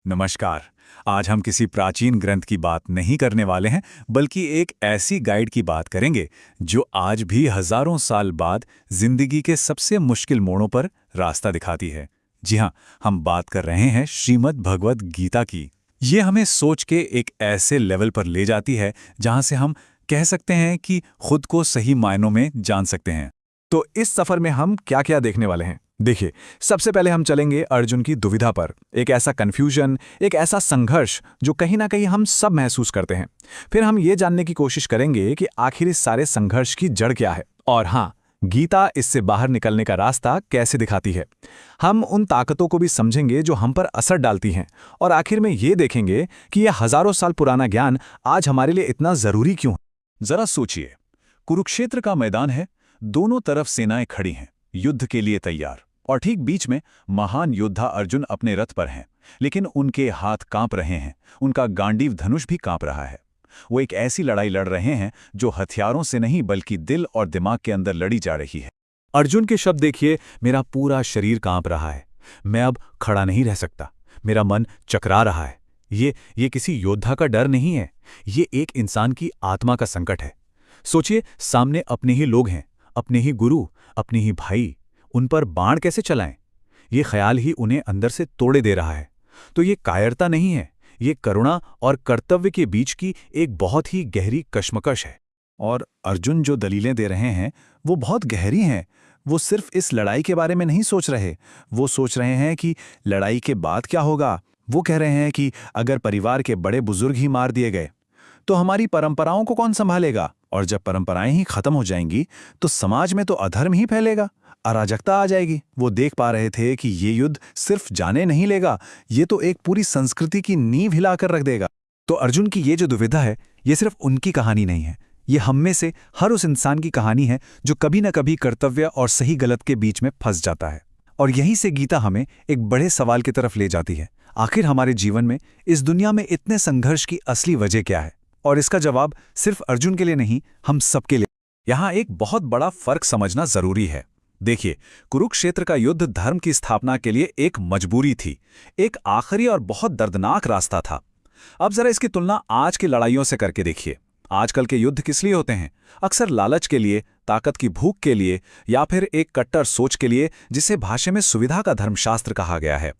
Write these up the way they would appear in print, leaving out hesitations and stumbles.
नमस्कार। आज हम किसी प्राचीन ग्रंथ की बात नहीं करने वाले हैं, बल्कि एक ऐसी गाइड की बात करेंगे जो आज भी हजारों साल बाद जिंदगी के सबसे मुश्किल मोड़ों पर रास्ता दिखाती है। जी हाँ, हम बात कर रहे हैं श्रीमद् भगवद गीता की। ये हमें सोच के एक ऐसे लेवल पर ले जाती है जहां से हम कह सकते हैं कि खुद को सही मायनों में जान सकते हैं। तो इस सफर में हम क्या क्या देखने वाले हैं? देखिए, सबसे पहले हम चलेंगे अर्जुन की दुविधा पर। एक ऐसा कन्फ्यूजन, एक ऐसा संघर्ष जो कहीं ना कहीं हम सब महसूस करते हैं। फिर हम ये जानने की कोशिश करेंगे कि आखिर इस सारे संघर्ष की जड़ क्या है, और हाँ, गीता इससे बाहर निकलने का रास्ता कैसे दिखाती है। हम उन ताकतों को भी समझेंगे जो हम पर असर डालती हैं, और आखिर में ये देखेंगे कि यह हजारों साल पुराना ज्ञान आज हमारे लिए इतना जरूरी क्यों है। जरा सोचिए, कुरुक्षेत्र का मैदान है, दोनों तरफ सेनाएं खड़ी हैं, युद्ध के लिए तैयार, और ठीक बीच में महान योद्धा अर्जुन अपने रथ पर हैं। लेकिन उनके हाथ कांप रहे हैं, उनका गांडीव धनुष भी कांप रहा है। वो एक ऐसी लड़ाई लड़ रहे हैं जो हथियारों से नहीं बल्कि दिल और दिमाग के अंदर लड़ी जा रही है। अर्जुन के शब्द देखिए, मेरा पूरा शरीर कांप रहा है, मैं अब खड़ा नहीं रह सकता, मेरा मन चकरा रहा है। ये किसी योद्धा का डर नहीं है, ये एक इंसान की आत्मा का संकट है। सोचिए, सामने अपने ही लोग हैं, अपने ही गुरु, अपने ही भाई, उन पर बाण कैसे चलाएं? ये ख्याल ही उन्हें अंदर से तोड़े दे रहा है। तो ये कायरता नहीं है, ये करुणा और कर्तव्य के बीच की एक बहुत ही गहरी कश्मकश है। और अर्जुन जो दलीलें दे रहे हैं वो बहुत गहरी हैं। वो सिर्फ इस लड़ाई के बारे में नहीं सोच रहे, वो सोच रहे हैं कि लड़ाई के बाद क्या होगा। वो कह रहे हैं कि अगर परिवार के बड़े बुजुर्ग ही मार दिए गए तो हमारी परंपराओं को कौन संभालेगा, और जब परंपराएं ही खत्म हो जाएंगी तो समाज में तो अधर्म ही फैलेगा, अराजकता आ जाएगी। वो देख पा रहे थे कि ये युद्ध सिर्फ जाने नहीं लेगा, ये तो एक पूरी संस्कृति की नींव हिलाकर रख देगा। तो अर्जुन की ये जो दुविधा है, ये सिर्फ उनकी कहानी नहीं है, ये हम में से हर उस इंसान की कहानी है जो कभी न कभी कर्तव्य और सही गलत के बीच में फंस जाता है। और यहीं से गीता हमें एक बड़े सवाल की तरफ ले जाती है। आखिर हमारे जीवन में, इस दुनिया में इतने संघर्ष की असली वजह क्या है? और इसका जवाब सिर्फ अर्जुन के लिए नहीं, हम सबके लिए। यहाँ एक बहुत बड़ा फर्क समझना जरूरी है। देखिए, कुरुक्षेत्र का युद्ध धर्म की स्थापना के लिए एक मजबूरी थी, एक आखिरी और बहुत दर्दनाक रास्ता था। अब जरा इसकी तुलना आज की लड़ाइयों से करके देखिए। आजकल के युद्ध किस लिए होते हैं? अक्सर लालच के लिए, ताकत की भूख के लिए, या फिर एक कट्टर सोच के लिए जिसे भाषा में सुविधा का धर्मशास्त्र कहा गया है।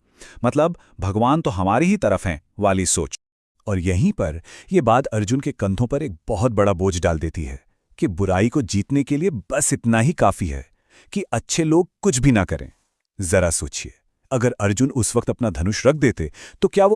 मतलब भगवान तो हमारी ही तरफ हैं वाली सोच। और यहीं पर यह बात अर्जुन के कंधों पर एक बहुत बड़ा बोझ डाल देती है कि बुराई को जीतने के लिए बस इतना ही काफी है कि अच्छे लोग कुछ भी ना करें। जरा सोचिए, अगर अर्जुन उस वक्त अपना धनुष रख देते तो क्या वो